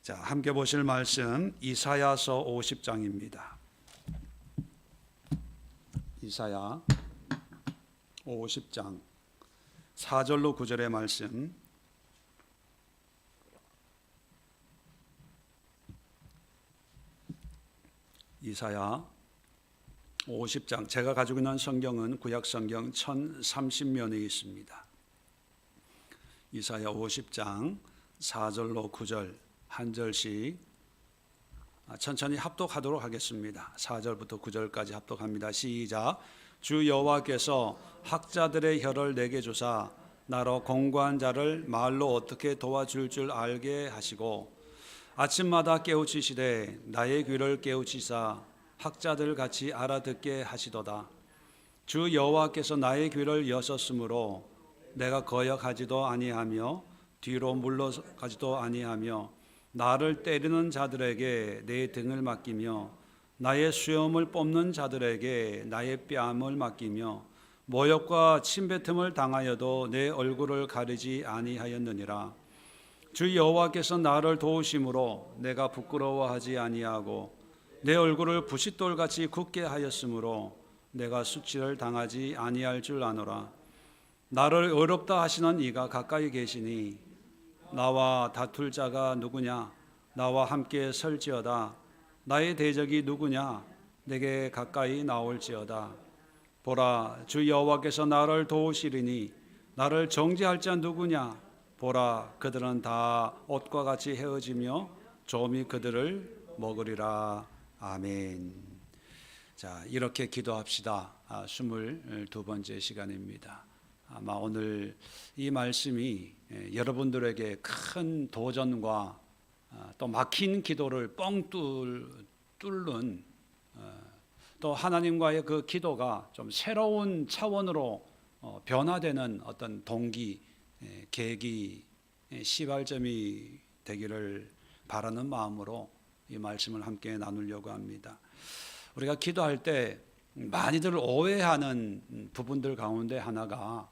자, 함께 보실 말씀 이사야서 50장입니다. 이사야 50장 4절로 9절의 말씀. 이사야 50장, 제가 가지고 있는 성경은 구약 성경 1030면에 있습니다. 이사야 50장 4절로 9절 한 절씩 천천히 합독하도록 하겠습니다. 4절부터 9절까지 합독합니다. 시작. 주 여호와께서 학자들의 혀를 내게 주사 나로 공고한 자를 말로 어떻게 도와줄 줄 알게 하시고 아침마다 깨우치시되 나의 귀를 깨우치사 학자들 같이 알아듣게 하시도다. 주 여호와께서 나의 귀를 여셨으므로 내가 거역하지도 아니하며 뒤로 물러가지도 아니하며 나를 때리는 자들에게 내 등을 맡기며 나의 수염을 뽑는 자들에게 나의 뺨을 맡기며 모욕과 침뱉음을 당하여도 내 얼굴을 가리지 아니하였느니라. 주 여호와께서 나를 도우심으로 내가 부끄러워하지 아니하고 내 얼굴을 부싯돌같이 굳게 하였으므로 내가 수치를 당하지 아니할 줄 아노라. 나를 어렵다 하시는 이가 가까이 계시니 나와 다툴 자가 누구냐? 나와 함께 설지어다. 나의 대적이 누구냐? 내게 가까이 나올지어다. 보라, 주 여호와께서 나를 도우시리니 나를 정죄할 자 누구냐? 보라, 그들은 다 옷과 같이 헤어지며 좀이 그들을 먹으리라. 아멘. 자, 이렇게 기도합시다. 22번째 시간입니다. 아마 오늘 이 말씀이 여러분들에게 큰 도전과 또 막힌 기도를 뻥 뚫는 또 하나님과의 그 기도가 좀 새로운 차원으로 변화되는 어떤 동기, 계기, 시발점이 되기를 바라는 마음으로 이 말씀을 함께 나누려고 합니다. 우리가 기도할 때 많이들 오해하는 부분들 가운데 하나가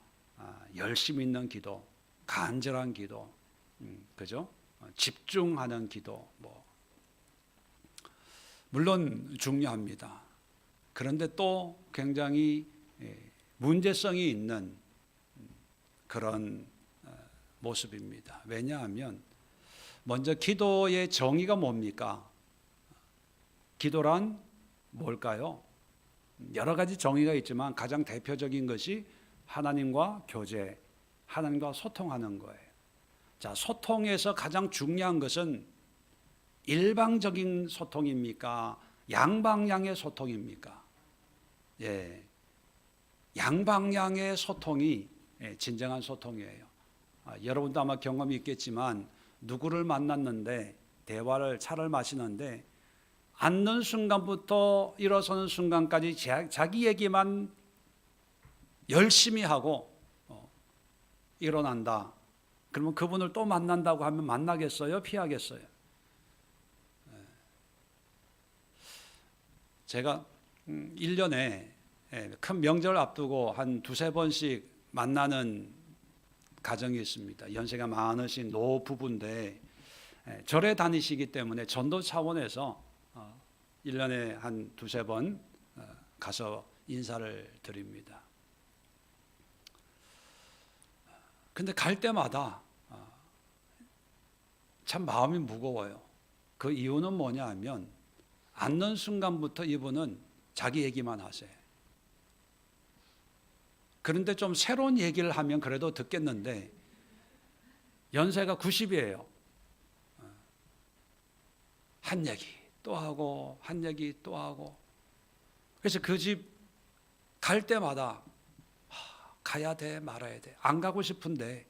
열심 있는 기도, 간절한 기도, 그죠? 집중하는 기도, 물론 중요합니다. 그런데 또 굉장히 문제성이 있는 그런 모습입니다. 왜냐하면 먼저 기도의 정의가 뭡니까? 기도란 뭘까요? 여러 가지 정의가 있지만 가장 대표적인 것이 하나님과 교제, 하나님과 소통하는 거예요. 자, 소통에서 가장 중요한 것은 일방적인 소통입니까? 양방향의 소통입니까? 예, 양방향의 소통이 진정한 소통이에요. 여러분도 아마 경험이 있겠지만 누구를 만났는데 차를 마시는데 앉는 순간부터 일어서는 순간까지 자기 얘기만 열심히 하고 일어난다. 그러면 그분을 또 만난다고 하면 만나겠어요? 피하겠어요? 제가 1년에 큰 명절 앞두고 한 두세 번씩 만나는 가정이 있습니다. 연세가 많으신 노부부인데 절에 다니시기 때문에 전도 차원에서 1년에 한 두세 번 가서 인사를 드립니다. 근데 갈 때마다 참 마음이 무거워요. 그 이유는 뭐냐 하면 앉는 순간부터 이분은 자기 얘기만 하세요. 그런데 좀 새로운 얘기를 하면 그래도 듣겠는데 연세가 90이에요. 한 얘기 또 하고 한 얘기 또 하고. 그래서 그 집 갈 때마다 가야 돼 말아야 돼. 안 가고 싶은데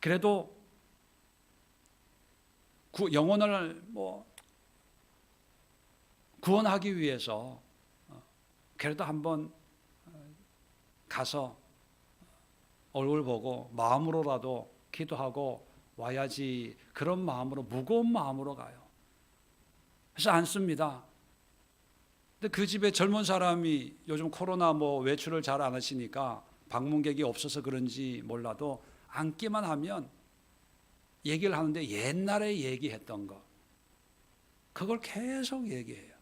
그래도 영혼을 구원하기 위해서 그래도 한번 가서 얼굴 보고 마음으로라도 기도하고 와야지, 그런 마음으로, 무거운 마음으로 가요. 그래서 앉습니다. 근데 그 집에 젊은 사람이 요즘 코로나 외출을 잘 안 하시니까 방문객이 없어서 그런지 몰라도 앉기만 하면 얘기를 하는데 옛날에 얘기했던 거 그걸 계속 얘기해요.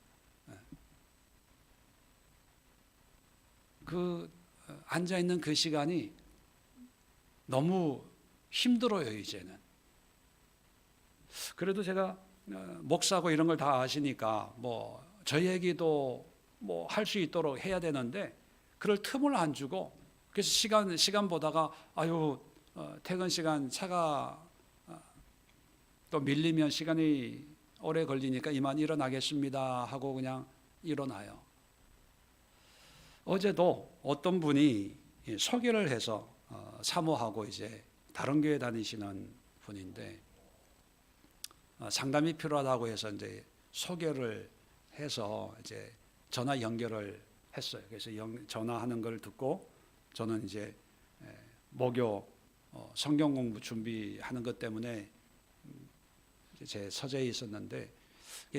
그 앉아 있는 그 시간이 너무 힘들어요, 이제는. 그래도 제가 목사고 이런 걸 다 아시니까 뭐 저 얘기도 뭐 할 수 있도록 해야 되는데 그럴 틈을 안 주고 그래서 시간 보다가 아유 퇴근 시간 차가 또 밀리면 시간이 오래 걸리니까 이만 일어나겠습니다 하고 그냥 일어나요. 어제도 어떤 분이 소개를 해서 사모하고 이제 다른 교회 다니시는 분인데 상담이 필요하다고 해서 이제 소개를 해서 이제 전화 연결을 했어요. 그래서 전화하는 걸 듣고 저는 이제 목요 성경 공부 준비하는 것 때문에 제 서재에 있었는데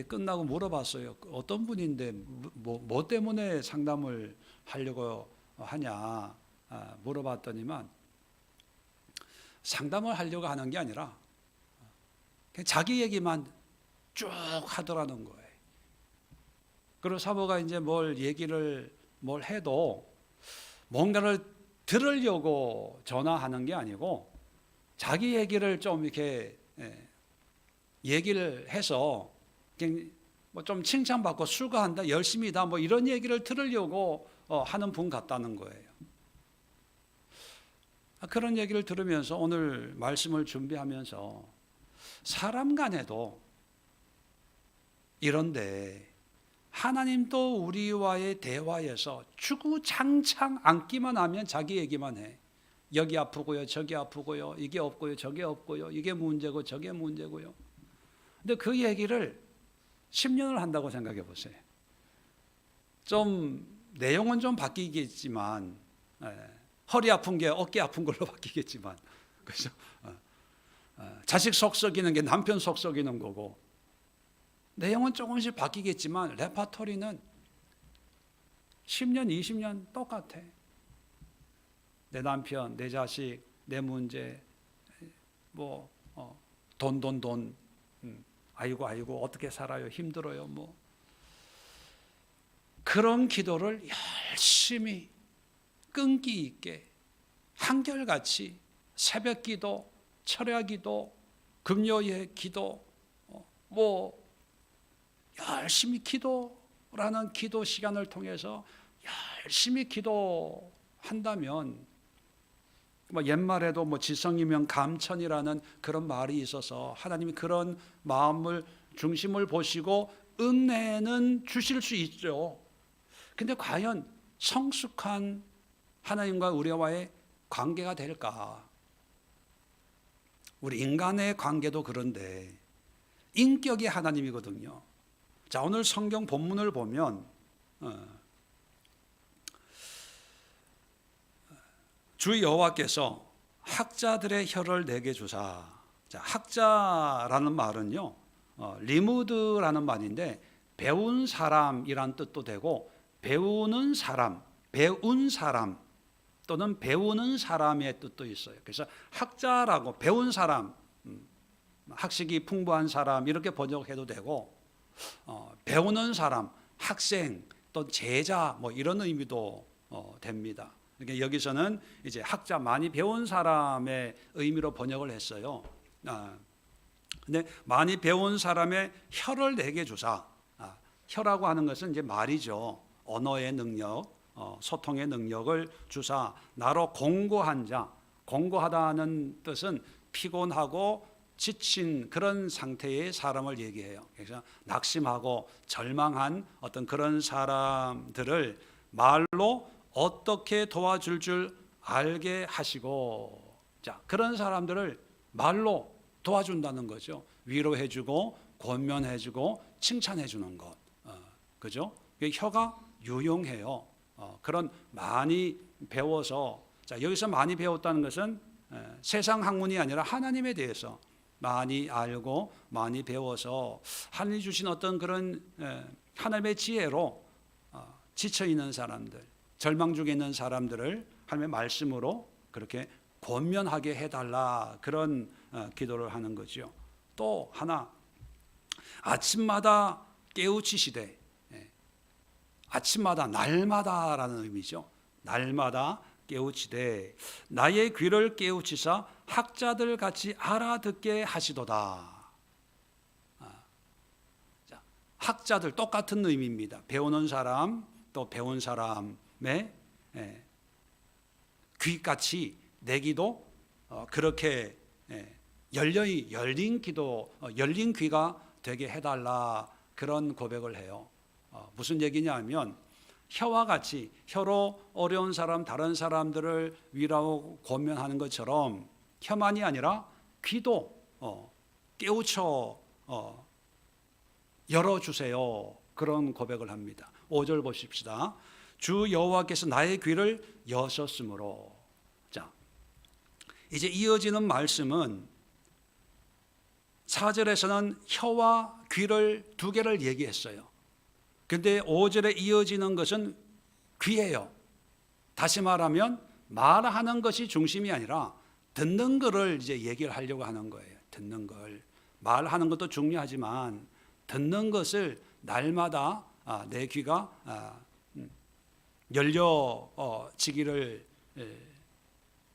끝나고 물어봤어요. 어떤 분인데 뭐 때문에 상담을 하려고 하냐 물어봤더니만 상담을 하려고 하는 게 아니라 그냥 자기 얘기만 쭉 하더라는 거예요. 그리고 사모가 이제 뭘 해도 뭔가를 들으려고 전화하는 게 아니고 자기 얘기를 좀 이렇게 얘기를 해서 뭐 좀 칭찬받고 수고한다, 열심히다, 뭐 이런 얘기를 들으려고 하는 분 같다는 거예요. 그런 얘기를 들으면서 오늘 말씀을 준비하면서 사람 간에도 이런데 하나님도 우리와의 대화에서 주구장창 앉기만 하면 자기 얘기만 해. 여기 아프고요, 저기 아프고요, 이게 없고요, 저게 없고요, 이게 문제고 저게 문제고요. 근데 그 얘기를 10년을 한다고 생각해 보세요. 좀 내용은 좀 바뀌겠지만 허리 아픈 게 어깨 아픈 걸로 바뀌겠지만 그죠? 자식 속 썩이는 게 남편 속 썩이는 거고 내용은 조금씩 바뀌겠지만 레파토리는 10년, 20년 똑같아. 내 남편, 내 자식, 내 문제, 뭐 돈. 아이고 어떻게 살아요? 힘들어요. 뭐 그런 기도를 열심히 끈기 있게 한결같이 새벽 기도, 철야 기도, 금요일 기도, 뭐 열심히 기도라는 기도 시간을 통해서 열심히 기도한다면 뭐 옛말에도 뭐 지성이면 감천이라는 그런 말이 있어서 하나님이 그런 마음을 중심을 보시고 은혜는 주실 수 있죠. 근데 과연 성숙한 하나님과 우리와의 관계가 될까? 우리 인간의 관계도 그런데 인격이 하나님이거든요. 자, 오늘 성경 본문을 보면 주 여호와께서 학자들의 혀를 내게 주사. 자, 학자라는 말은요, 리무드라는 말인데 배운 사람이란 뜻도 되고 배우는 사람, 배운 사람 또는 배우는 사람의 뜻도 있어요. 그래서 학자라고 배운 사람, 학식이 풍부한 사람 이렇게 번역해도 되고 배우는 사람, 학생 또 제자 뭐 이런 의미도 됩니다. 그러니까 여기서는 이제 학자 많이 배운 사람의 의미로 번역을 했어요. 근데 많이 배운 사람의 혀를 내게 주사. 혀라고 하는 것은 이제 말이죠. 언어의 능력, 소통의 능력을 주사. 나로 공고한 자. 공고하다는 뜻은 피곤하고 지친 그런 상태의 사람을 얘기해요. 그래서 낙심하고 절망한 어떤 그런 사람들을 말로 어떻게 도와줄 줄 알게 하시고, 자, 그런 사람들을 말로 도와준다는 거죠. 위로해주고 권면해주고 칭찬해주는 것, 그죠? 혀가 유용해요. 그런 많이 배워서, 자, 여기서 많이 배웠다는 것은 세상 학문이 아니라 하나님에 대해서 많이 알고 많이 배워서 하나님이 주신 어떤 그런 하나님의 지혜로 지쳐 있는 사람들, 절망 중에 있는 사람들을 하나님의 말씀으로 그렇게 권면하게 해달라, 그런 기도를 하는 거죠. 또 하나, 아침마다 깨우치시되, 아침마다 날마다라는 의미죠. 날마다 깨우치되 나의 귀를 깨우치사 학자들 같이 알아듣게 하시도다. 학자들 똑같은 의미입니다. 배우는 사람, 또 배운 사람의 귀같이 내 기도 그렇게 열린 기도, 열린 귀가 되게 해달라, 그런 고백을 해요. 무슨 얘기냐면 혀와 같이 혀로 어려운 사람, 다른 사람들을 위로하고 권면하는 것처럼 혀만이 아니라 귀도 깨우쳐 열어주세요, 그런 고백을 합니다. 5절 보십시다. 주 여호와께서 나의 귀를 여셨으므로. 자, 이제 이어지는 말씀은 4절에서는 혀와 귀를 두 개를 얘기했어요. 근데 5절에 이어지는 것은 귀예요. 다시 말하면 말하는 것이 중심이 아니라 듣는 것을 이제 얘기를 하려고 하는 거예요. 듣는 걸. 말하는 것도 중요하지만 듣는 것을 날마다 내 귀가 열려지기를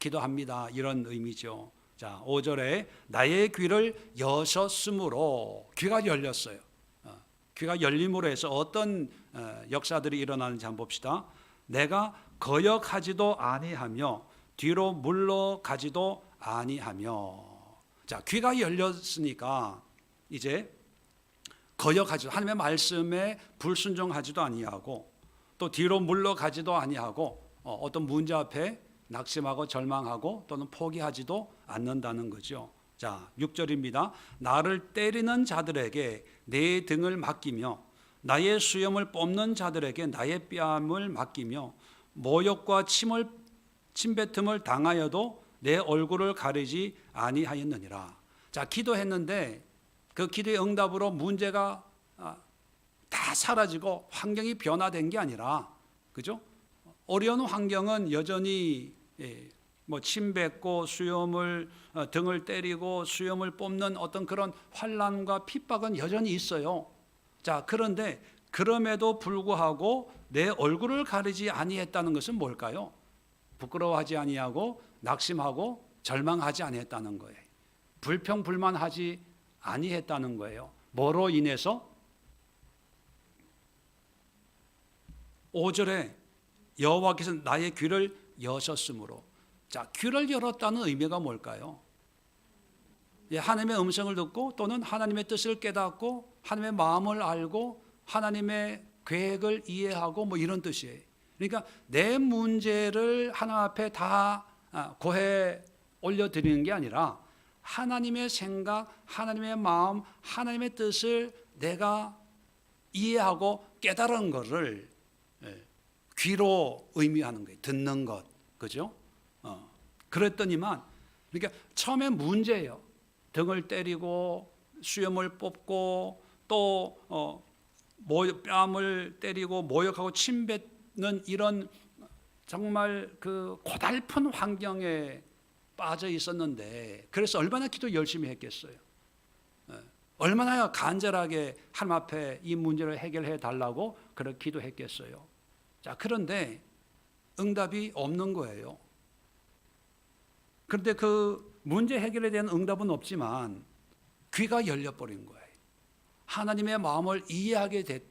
기도합니다, 이런 의미죠. 자, 5절에 나의 귀를 여셨으므로, 귀가 열렸어요. 귀가 열림으로 해서 어떤 역사들이 일어나는지 한번 봅시다. 내가 거역하지도 아니하며 뒤로 물러가지도 아니하며. 자, 귀가 열렸으니까 이제 거역하지도, 하나님의 말씀에 불순종하지도 아니하고 또 뒤로 물러가지도 아니하고 어떤 문제 앞에 낙심하고 절망하고 또는 포기하지도 않는다는 거죠. 자, 6절입니다. 나를 때리는 자들에게 내 등을 맡기며 나의 수염을 뽑는 자들에게 나의 뺨을 맡기며 모욕과 침뱉음을 당하여도 내 얼굴을 가리지 아니하였느니라. 자, 기도했는데 그 기도의 응답으로 문제가 다 사라지고 환경이 변화된 게 아니라, 그죠? 어려운 환경은 여전히 뭐 침뱉고 수염을 등을 때리고 수염을 뽑는 어떤 그런 환난과 핍박은 여전히 있어요. 자, 그런데 그럼에도 불구하고 내 얼굴을 가리지 아니했다는 것은 뭘까요? 부끄러워하지 아니하고 낙심하고 절망하지 아니했다는 거예요. 불평불만하지 아니했다는 거예요. 뭐로 인해서? 5절에 여호와께서 나의 귀를 여셨으므로. 자, 귀를 열었다는 의미가 뭘까요? 하나님의 음성을 듣고 또는 하나님의 뜻을 깨닫고 하나님의 마음을 알고 하나님의 계획을 이해하고 뭐 이런 뜻이에요. 그러니까 내 문제를 하나님 앞에 다 고해 올려드리는 게 아니라 하나님의 생각, 하나님의 마음, 하나님의 뜻을 내가 이해하고 깨달은 것을 귀로 의미하는 거예요. 듣는 것, 그죠? 그랬더니만, 그러니까 처음에 문제예요. 등을 때리고 수염을 뽑고 또 뺨을 때리고 모욕하고 침뱉는 이런 정말 그 고달픈 환경에 빠져 있었는데, 그래서 얼마나 기도 열심히 했겠어요. 얼마나 간절하게 하나님 앞에 이 문제를 해결해 달라고 그렇게 기도했겠어요. 자, 그런데 응답이 없는 거예요. 그런데 그 문제 해결에 대한 응답은 없지만 귀가 열려버린 거예요. 하나님의 마음을 이해하게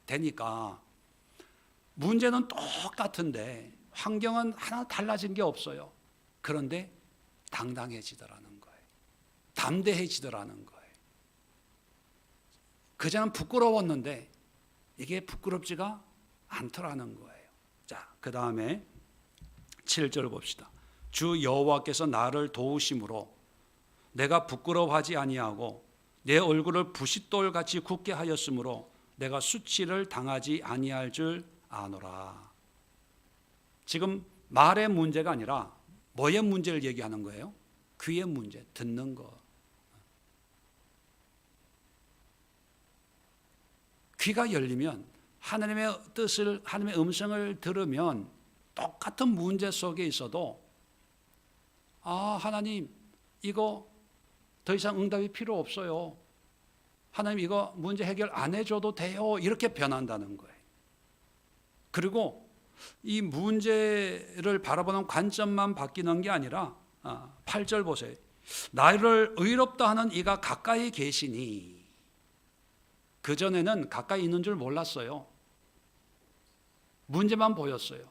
되니까 문제는 똑같은데 환경은 하나 달라진 게 없어요. 그런데 당당해지더라는 거예요. 담대해지더라는 거예요. 그전엔 부끄러웠는데 이게 부끄럽지가 않더라는 거예요. 자, 그 다음에 7절 봅시다. 주 여호와께서 나를 도우심으로 내가 부끄러워하지 아니하고 내 얼굴을 부싯돌같이 굳게 하였으므로 내가 수치를 당하지 아니할 줄 아노라. 지금 말의 문제가 아니라 뭐의 문제를 얘기하는 거예요? 귀의 문제, 듣는 거. 귀가 열리면 하나님의 뜻을, 하나님의 음성을 들으면 똑같은 문제 속에 있어도 하나님 이거 더 이상 응답이 필요 없어요. 하나님 이거 문제 해결 안 해줘도 돼요. 이렇게 변한다는 거예요. 그리고 이 문제를 바라보는 관점만 바뀌는 게 아니라 8절 보세요. 나를 의롭다 하는 이가 가까이 계시니. 그전에는 가까이 있는 줄 몰랐어요. 문제만 보였어요.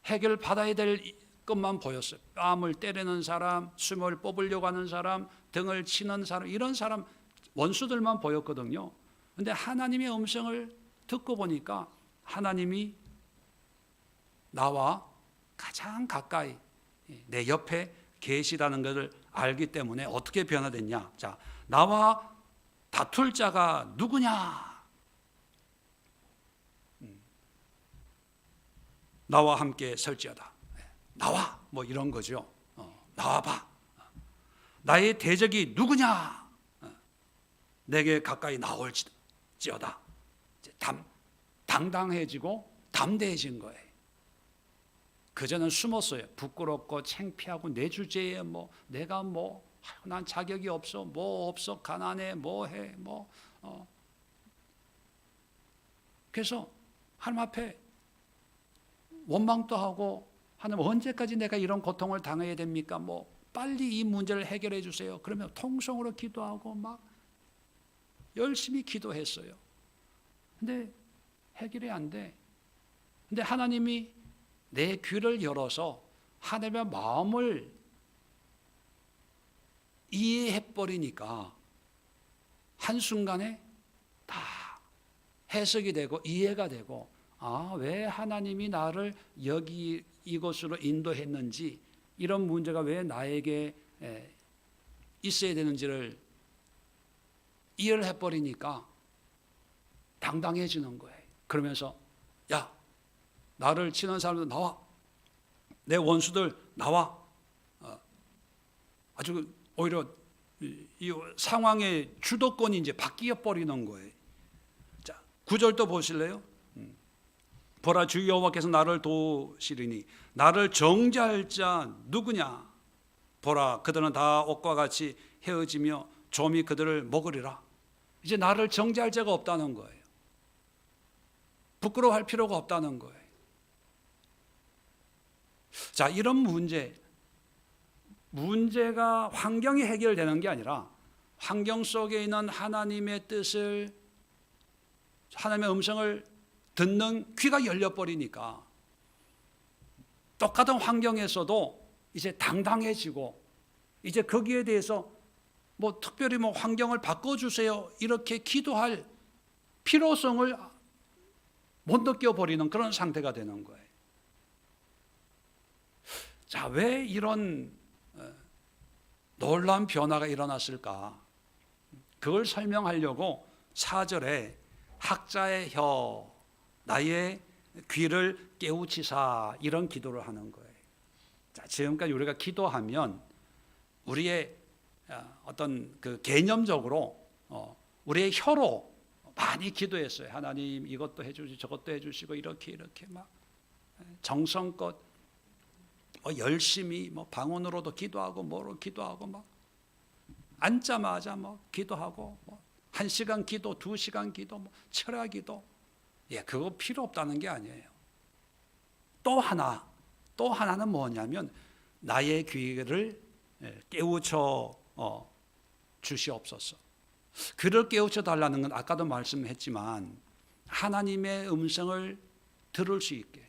해결 받아야 될 것만 보였어요. 뺨을 때리는 사람, 숨을 뽑으려고 하는 사람, 등을 치는 사람, 이런 사람 원수들만 보였거든요. 그런데 하나님의 음성을 듣고 보니까 하나님이 나와 가장 가까이 내 옆에 계시다는 것을 알기 때문에 어떻게 변화됐냐? 자, 나와 다툴 자가 누구냐? 나와 함께 설지어다. 나와 뭐 이런 거죠. 나와봐. 나의 대적이 누구냐? 내게 가까이 나올지어다. 당당해지고 담대해진 거예요. 그전엔 숨었어요. 부끄럽고 창피하고 내 주제에 내가 난 자격이 없어, 없어, 가난해, 해, 그래서 하나님 앞에 원망도 하고, 하나님 언제까지 내가 이런 고통을 당해야 됩니까? 빨리 이 문제를 해결해 주세요. 그러면 통성으로 기도하고 열심히 기도했어요. 근데 해결이 안 돼. 근데 하나님이 내 귀를 열어서 하나님의 마음을 이해해버리니까 한순간에 다 해석이 되고 이해가 되고, 왜 하나님이 나를 여기 이곳으로 인도했는지, 이런 문제가 왜 나에게 있어야 되는지를 이해를 해버리니까 당당해지는 거예요. 그러면서 야, 나를 치는 사람들 나와, 내 원수들 나와. 아주 오히려 이 상황의 주도권이 이제 바뀌어 버리는 거예요. 자, 9절도 보실래요? 보라, 주 여호와께서 나를 도우시리니 나를 정죄할 자 누구냐? 보라, 그들은 다 옷과 같이 헤어지며 좀이 그들을 먹으리라. 이제 나를 정죄할 자가 없다는 거예요. 부끄러워할 필요가 없다는 거예요. 자, 이런 문제가 환경이 해결되는 게 아니라 환경 속에 있는 하나님의 뜻을, 하나님의 음성을 듣는 귀가 열려버리니까 똑같은 환경에서도 이제 당당해지고, 이제 거기에 대해서 특별히 환경을 바꿔주세요 이렇게 기도할 필요성을 못 느껴버리는 그런 상태가 되는 거예요. 자, 왜 이런 놀라운 변화가 일어났을까? 그걸 설명하려고 4절에 학자의 혀, 나의 귀를 깨우치사, 이런 기도를 하는 거예요. 자, 지금까지 우리가 기도하면 우리의 어떤 그 개념적으로 우리의 혀로 많이 기도했어요. 하나님 이것도 해주시고 저것도 해주시고 이렇게 막 정성껏 열심히 방언으로도 기도하고 뭐로 기도하고 막 앉자마자 기도하고 1시간 기도, 2시간 기도, 철야 기도. 그거 필요 없다는 게 아니에요. 또 하나는 뭐냐면 나의 귀를 깨우쳐 주시옵소서. 귀를 깨우쳐 달라는 건 아까도 말씀했지만 하나님의 음성을 들을 수 있게,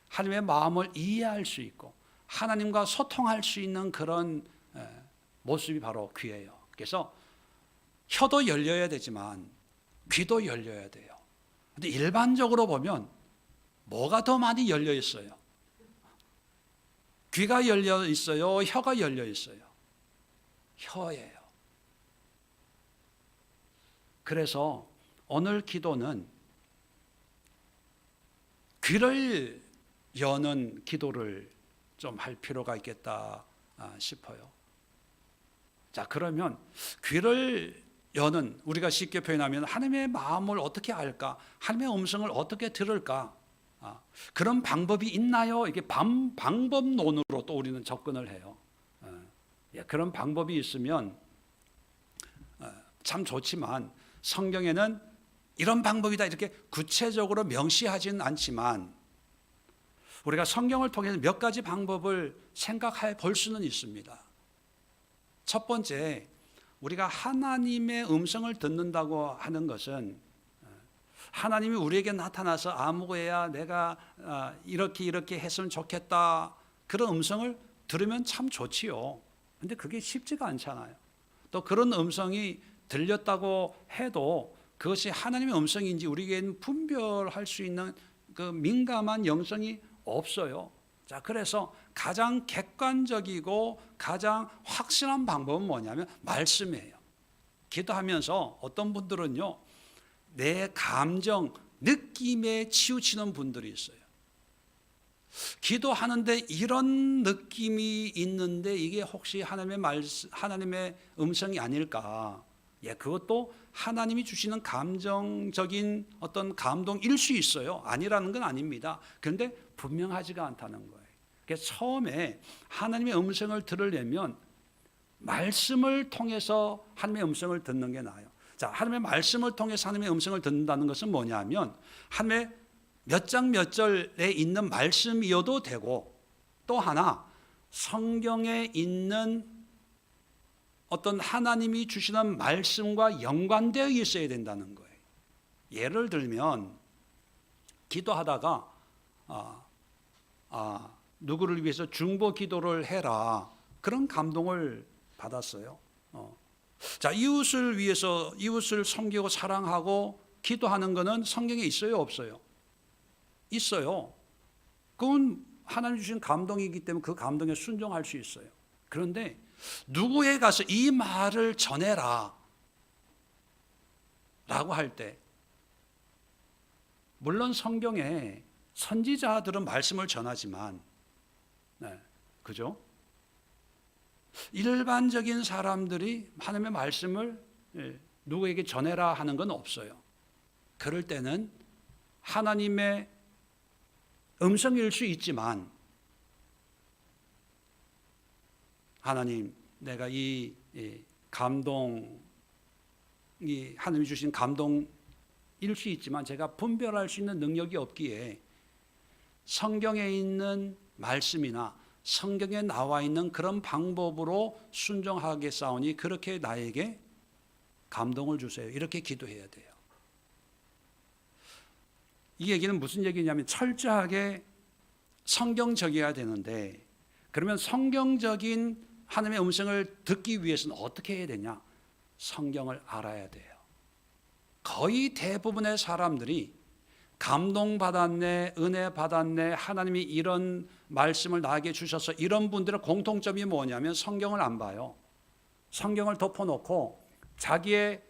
하나님의 마음을 이해할 수 있고 하나님과 소통할 수 있는 그런 모습이 바로 귀예요. 그래서 혀도 열려야 되지만 귀도 열려야 돼요. 근데 일반적으로 보면 뭐가 더 많이 열려 있어요? 귀가 열려 있어요? 혀가 열려 있어요? 혀예요. 그래서 오늘 기도는 귀를 여는 기도를 좀 할 필요가 있겠다 싶어요. 자, 그러면 귀를 여는, 우리가 쉽게 표현하면 하나님의 마음을 어떻게 알까? 하나님의 음성을 어떻게 들을까? 그런 방법이 있나요? 이게 방법론으로 또 우리는 접근을 해요. 그런 방법이 있으면 참 좋지만 성경에는 이런 방법이다 이렇게 구체적으로 명시하지는 않지만 우리가 성경을 통해서 몇 가지 방법을 생각해 볼 수는 있습니다. 첫 번째, 우리가 하나님의 음성을 듣는다고 하는 것은 하나님이 우리에게 나타나서 아무거야 내가 이렇게 했으면 좋겠다 그런 음성을 들으면 참 좋지요. 근데 그게 쉽지가 않잖아요. 또 그런 음성이 들렸다고 해도 그것이 하나님의 음성인지 우리에게는 분별할 수 있는 그 민감한 영성이 없어요. 자, 그래서 가장 객관적이고 가장 확실한 방법은 뭐냐면 말씀이에요. 기도하면서 어떤 분들은요, 내 감정, 느낌에 치우치는 분들이 있어요. 기도하는데 이런 느낌이 있는데 이게 혹시 하나님의 음성이 아닐까? 그것도 하나님이 주시는 감정적인 어떤 감동일 수 있어요. 아니라는 건 아닙니다. 그런데 분명하지가 않다는 거예요. 그래서 처음에 하나님의 음성을 들으려면 말씀을 통해서 하나님의 음성을 듣는 게 나아요. 자, 하나님의 말씀을 통해서 하나님의 음성을 듣는다는 것은 뭐냐면 하나님의 몇 장 몇 절에 있는 말씀이어도 되고 또 하나 성경에 있는 어떤 하나님이 주시는 말씀과 연관되어 있어야 된다는 거예요. 예를 들면 기도하다가 누구를 위해서 중보 기도를 해라 그런 감동을 받았어요. 자, 이웃을 위해서 이웃을 섬기고 사랑하고 기도하는 것은 성경에 있어요, 없어요? 있어요. 그건 하나님 주신 감동이기 때문에 그 감동에 순종할 수 있어요. 그런데 누구에 가서 이 말을 전해라 라고 할 때 물론 성경에 선지자들은 말씀을 전하지만 그죠? 일반적인 사람들이 하나님의 말씀을 누구에게 전해라 하는 건 없어요. 그럴 때는 하나님의 음성일 수 있지만 하나님, 내가 이 감동이 하나님이 주신 감동일 수 있지만 제가 분별할 수 있는 능력이 없기에 성경에 있는 말씀이나 성경에 나와 있는 그런 방법으로 순종하겠사오니 그렇게 나에게 감동을 주세요. 이렇게 기도해야 돼요. 이 얘기는 무슨 얘기냐면 철저하게 성경적이어야 되는데 그러면 성경적인 하나님의 음성을 듣기 위해서는 어떻게 해야 되냐? 성경을 알아야 돼요. 거의 대부분의 사람들이 감동받았네, 은혜 받았네, 하나님이 이런 말씀을 나에게 주셔서 이런 분들의 공통점이 뭐냐면 성경을 안 봐요. 성경을 덮어놓고 자기의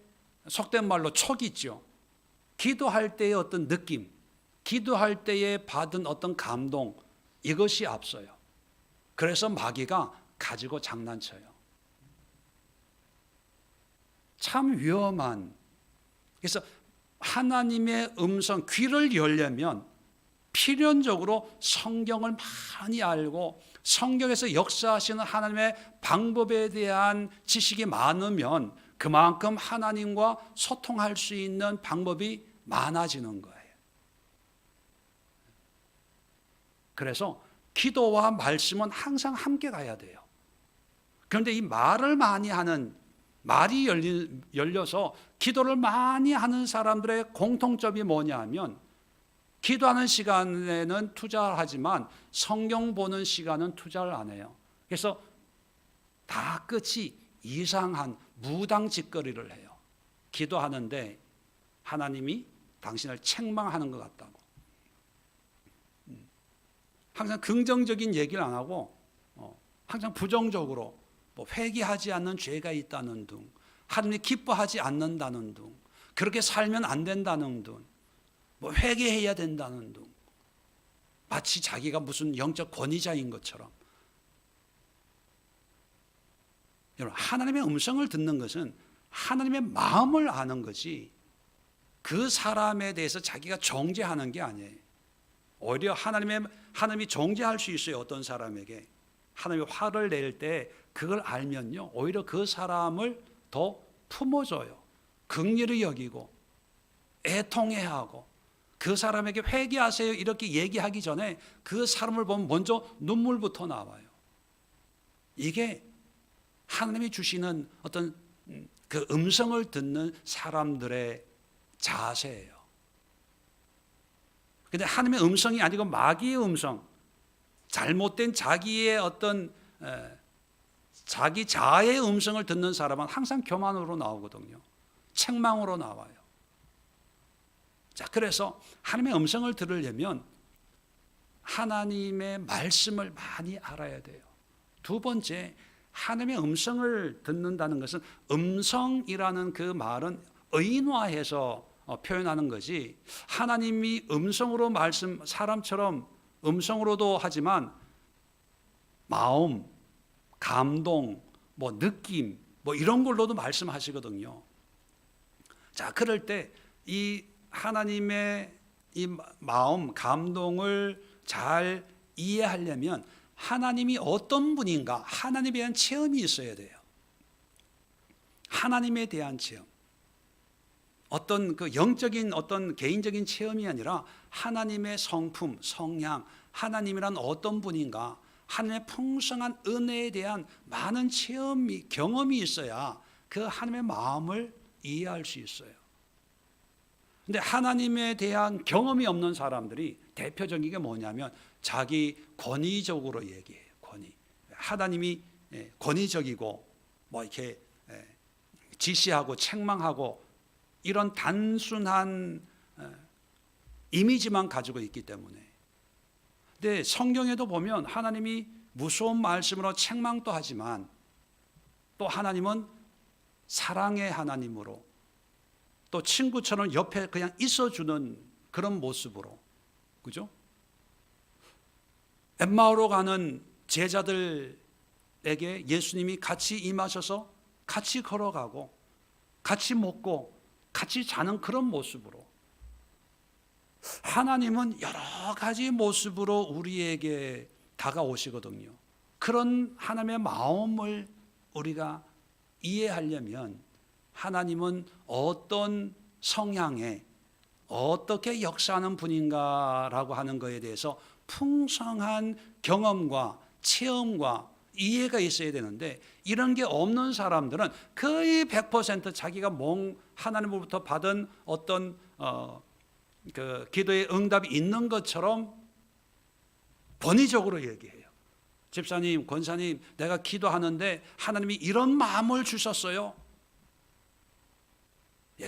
속된 말로 촉 있죠. 기도할 때의 어떤 느낌, 기도할 때에 받은 어떤 감동, 이것이 앞서요. 그래서 마귀가 가지고 장난쳐요. 참 위험한. 그래서 하나님의 음성, 귀를 열려면 필연적으로 성경을 많이 알고 성경에서 역사하시는 하나님의 방법에 대한 지식이 많으면 그만큼 하나님과 소통할 수 있는 방법이 많아지는 거예요. 그래서 기도와 말씀은 항상 함께 가야 돼요. 그런데 이 말을 많이 하는, 말이 열려서 기도를 많이 하는 사람들의 공통점이 뭐냐면 기도하는 시간에는 투자하지만 성경 보는 시간은 투자를 안 해요. 그래서 다 끝이 이상한 무당짓거리를 해요. 기도하는데 하나님이 당신을 책망하는 것 같다고. 항상 긍정적인 얘기를 안 하고 항상 부정적으로 뭐 회개하지 않는 죄가 있다는 둥, 하나님이 기뻐하지 않는다는 둥, 그렇게 살면 안 된다는 둥, 뭐 회개해야 된다는 둥, 마치 자기가 무슨 영적 권위자인 것처럼. 여러분, 하나님의 음성을 듣는 것은 하나님의 마음을 아는 거지 그 사람에 대해서 자기가 정죄하는 게 아니에요. 오히려 하나님이 정죄할 수 있어요. 어떤 사람에게 하나님이 화를 낼 때 그걸 알면요, 오히려 그 사람을 더 품어줘요. 긍휼히 여기고 애통해하고 그 사람에게 회개하세요 이렇게 얘기하기 전에 그 사람을 보면 먼저 눈물부터 나와요. 이게 하나님이 주시는 어떤 그 음성을 듣는 사람들의 자세예요. 근데 하나님의 음성이 아니고 마귀의 음성, 잘못된 자기의 어떤 자기 자아의 음성을 듣는 사람은 항상 교만으로 나오거든요. 책망으로 나와요. 자, 그래서 하나님의 음성을 들으려면 하나님의 말씀을 많이 알아야 돼요. 두 번째, 하나님의 음성을 듣는다는 것은, 음성이라는 그 말은 의인화해서 표현하는 거지, 하나님이 음성으로 사람처럼 음성으로도 하지만 마음, 감동, 느낌, 이런 걸로도 말씀하시거든요. 자, 그럴 때 이 하나님의 이 마음, 감동을 잘 이해하려면 하나님이 어떤 분인가, 하나님에 대한 체험이 있어야 돼요. 하나님에 대한 체험. 어떤 그 영적인 어떤 개인적인 체험이 아니라 하나님의 성품, 성향, 하나님이란 어떤 분인가, 하나님의 풍성한 은혜에 대한 많은 경험이 있어야 그 하나님의 마음을 이해할 수 있어요. 근데 하나님에 대한 경험이 없는 사람들이 대표적인 게 뭐냐면 자기 권위적으로 얘기해요. 하나님이 권위적이고 이렇게 지시하고 책망하고 이런 단순한 이미지만 가지고 있기 때문에. 근데 성경에도 보면 하나님이 무서운 말씀으로 책망도 하지만 또 하나님은 사랑의 하나님으로, 또 친구처럼 옆에 그냥 있어주는 그런 모습으로, 그죠? 엠마오로 가는 제자들에게 예수님이 같이 임하셔서 같이 걸어가고 같이 먹고 같이 자는 그런 모습으로, 하나님은 여러 가지 모습으로 우리에게 다가오시거든요. 그런 하나님의 마음을 우리가 이해하려면 하나님은 어떤 성향에 어떻게 역사하는 분인가라고 하는 것에 대해서 풍성한 경험과 체험과 이해가 있어야 되는데, 이런 게 없는 사람들은 거의 100% 자기가 하나님으로부터 받은 어떤 그 기도의 응답이 있는 것처럼 권위적으로 얘기해요. 집사님, 권사님, 내가 기도하는데 하나님이 이런 마음을 주셨어요.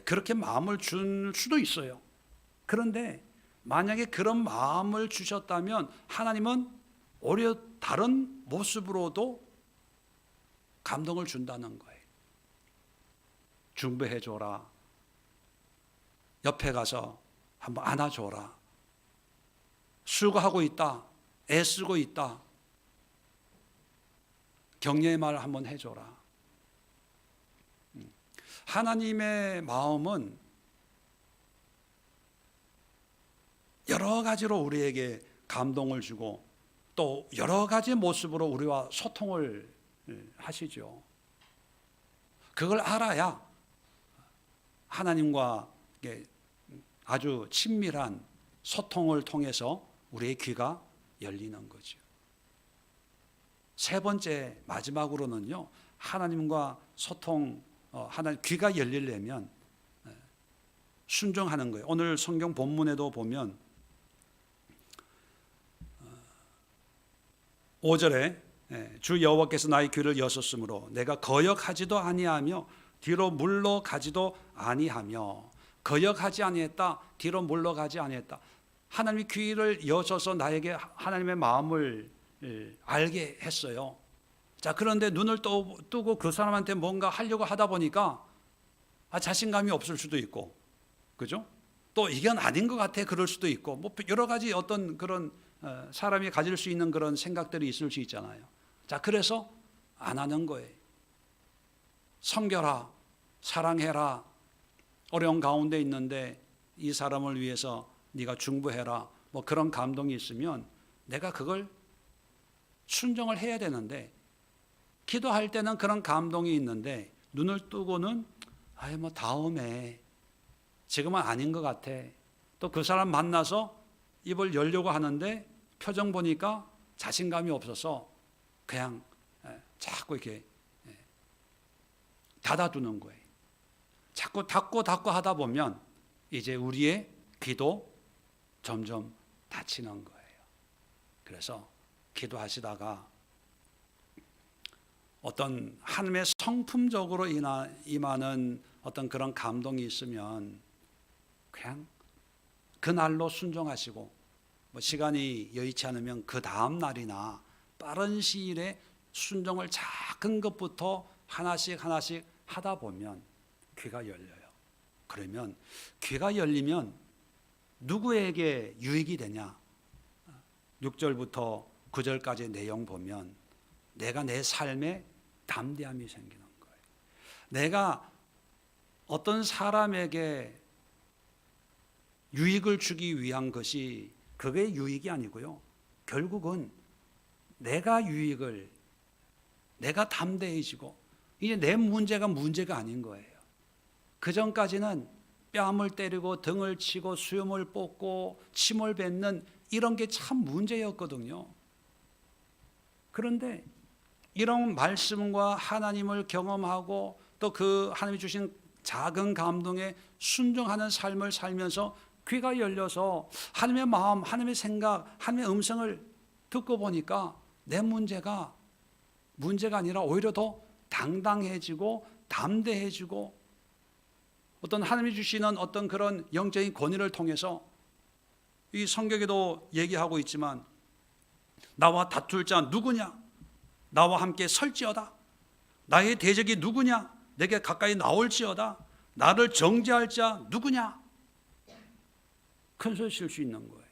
그렇게 마음을 줄 수도 있어요. 그런데 만약에 그런 마음을 주셨다면 하나님은 오히려 다른 모습으로도 감동을 준다는 거예요. 중보해 줘라. 옆에 가서 한번 안아줘라. 수고하고 있다. 애쓰고 있다. 격려의 말을 한번 해줘라. 하나님의 마음은 여러 가지로 우리에게 감동을 주고 또 여러 가지 모습으로 우리와 소통을 하시죠. 그걸 알아야 하나님과 아주 친밀한 소통을 통해서 우리의 귀가 열리는 거죠. 세 번째, 마지막으로는요, 하나님과 소통, 하나님 귀가 열리려면 순종하는 거예요. 오늘 성경 본문에도 보면 5절에 주 여호와께서 나의 귀를 여셨으므로 내가 거역하지도 아니하며 뒤로 물러가지도 아니하며. 거역하지 아니했다, 뒤로 물러가지 아니했다. 하나님이 귀를 여셔서 나에게 하나님의 마음을 알게 했어요. 자, 그런데 눈을 뜨고 그 사람한테 뭔가 하려고 하다 보니까 자신감이 없을 수도 있고, 그죠? 또 이건 아닌 것 같아 그럴 수도 있고, 여러 가지 어떤 그런 사람이 가질 수 있는 그런 생각들이 있을 수 있잖아요. 자, 그래서 안 하는 거예요. 섬겨라, 사랑해라, 어려운 가운데 있는데 이 사람을 위해서 네가 중보해라, 뭐 그런 감동이 있으면 내가 그걸 순종을 해야 되는데, 기도할 때는 그런 감동이 있는데 눈을 뜨고는 아예 뭐 다음에, 지금은 아닌 것 같아. 또 그 사람 만나서 입을 열려고 하는데 표정 보니까 자신감이 없어서 그냥 자꾸 이렇게 닫아두는 거예요. 자꾸 닫고 하다 보면 이제 우리의 귀도 점점 닫히는 거예요. 그래서 기도하시다가 어떤 하나님의 성품적으로 임하는 어떤 그런 감동이 있으면 그냥 그날로 순종하시고, 뭐 시간이 여의치 않으면 그 다음 날이나 빠른 시일에 순종을 작은 것부터 하나씩 하다 보면 귀가 열려요. 그러면 귀가 열리면 누구에게 유익이 되냐? 6절부터 9절까지 내용 보면 내가 내 삶에 담대함이 생기는 거예요. 내가 어떤 사람에게 유익을 주기 위한 것이 그게 유익이 아니고요. 결국은 내가 유익을, 내가 담대해지고 이제 내 문제가 아닌 거예요. 그 전까지는 뺨을 때리고 등을 치고 수염을 뽑고 침을 뱉는 이런 게 참 문제였거든요. 그런데 이런 말씀과 하나님을 경험하고 또 그 하나님이 주신 작은 감동에 순종하는 삶을 살면서 귀가 열려서 하나님의 마음, 하나님의 생각, 하나님의 음성을 듣고 보니까 내 문제가 아니라 오히려 더 당당해지고 담대해지고, 어떤 하나님이 주시는 어떤 그런 영적인 권위를 통해서 이 성경에도 얘기하고 있지만 나와 다툴 자 누구냐? 나와 함께 설지어다. 나의 대적이 누구냐? 내게 가까이 나올지어다. 나를 정죄할 자 누구냐? 큰 소리 칠 수 있는 거예요.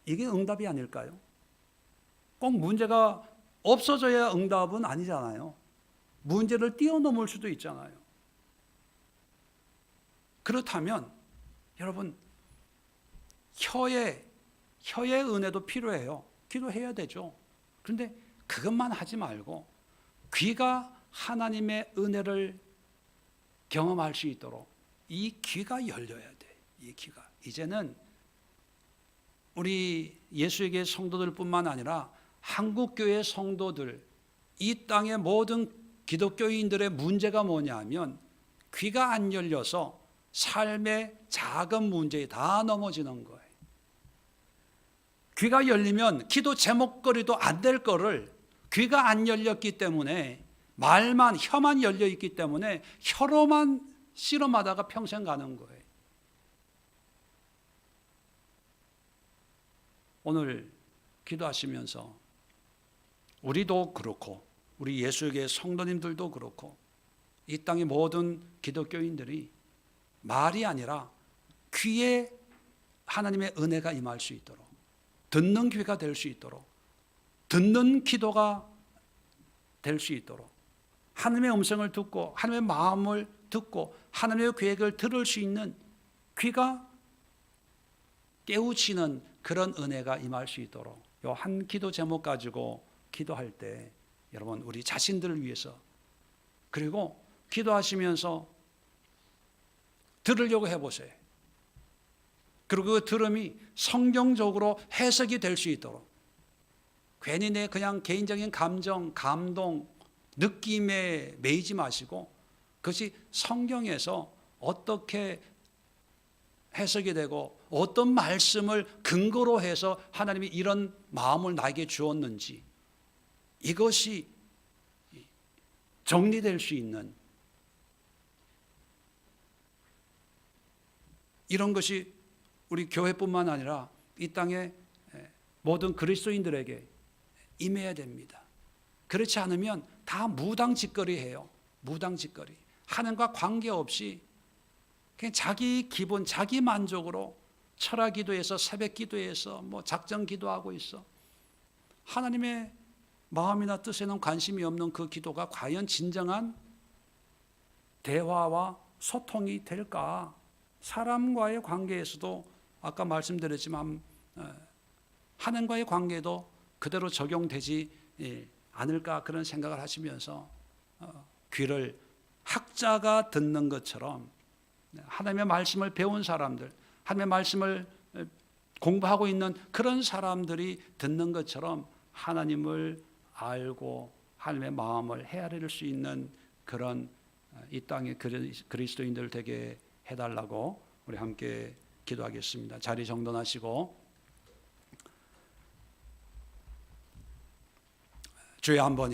이게 응답이 아닐까요? 꼭 문제가 없어져야 응답은 아니잖아요. 문제를 뛰어넘을 수도 있잖아요. 그렇다면 여러분, 혀의 은혜도 필요해요. 기도해야 되죠. 그런데 그것만 하지 말고 귀가 하나님의 은혜를 경험할 수 있도록 이 귀가 열려야 돼. 이 귀가. 이제는 우리 예수에게 성도들뿐만 아니라 한국교회 성도들, 이 땅의 모든 기독교인들의 문제가 뭐냐면 귀가 안 열려서 삶의 작은 문제에 다 넘어지는 거예요. 귀가 열리면 기도 제목거리도 안 될 거를 귀가 안 열렸기 때문에, 혀만 열려 있기 때문에 혀로만 씨름하다가 평생 가는 거예요. 오늘 기도하시면서 우리도 그렇고 우리 예수교회 성도님들도 그렇고 이 땅의 모든 기독교인들이 말이 아니라 귀에 하나님의 은혜가 임할 수 있도록, 듣는 귀가 될 수 있도록, 듣는 기도가 될 수 있도록, 하나님의 음성을 듣고 하나님의 마음을 듣고 하나님의 계획을 들을 수 있는 귀가 깨우치는 그런 은혜가 임할 수 있도록, 요 한 기도 제목 가지고 기도할 때 여러분 우리 자신들을 위해서, 그리고 기도하시면서 들으려고 해보세요. 그리고 그 들음이 성경적으로 해석이 될 수 있도록, 괜히 내 그냥 개인적인 감정, 감동, 느낌에 매이지 마시고 그것이 성경에서 어떻게 해석이 되고 어떤 말씀을 근거로 해서 하나님이 이런 마음을 나에게 주었는지, 이것이 정리될 수 있는, 이런 것이 우리 교회뿐만 아니라 이 땅의 모든 그리스도인들에게 임해야 됩니다. 그렇지 않으면 다 무당짓거리해요. 무당짓거리. 하나님과 관계없이 그냥 자기 기분, 자기 만족으로 철학 기도에서, 새벽 기도에서, 뭐 작정 기도하고 있어. 하나님의 마음이나 뜻에는 관심이 없는 그 기도가 과연 진정한 대화와 소통이 될까? 사람과의 관계에서도 아까 말씀드렸지만 하나님과의 관계도 그대로 적용되지 않을까 그런 생각을 하시면서 귀를 학자가 듣는 것처럼 하나님의 말씀을 배운 사람들, 하나님의 말씀을 공부하고 있는 그런 사람들이 듣는 것처럼 하나님을 알고 하나님의 마음을 헤아릴 수 있는 그런 이 땅의 그리스도인들 되게 해달라고 우리 함께 기도하겠습니다. 자리 정돈하시고 주여 한번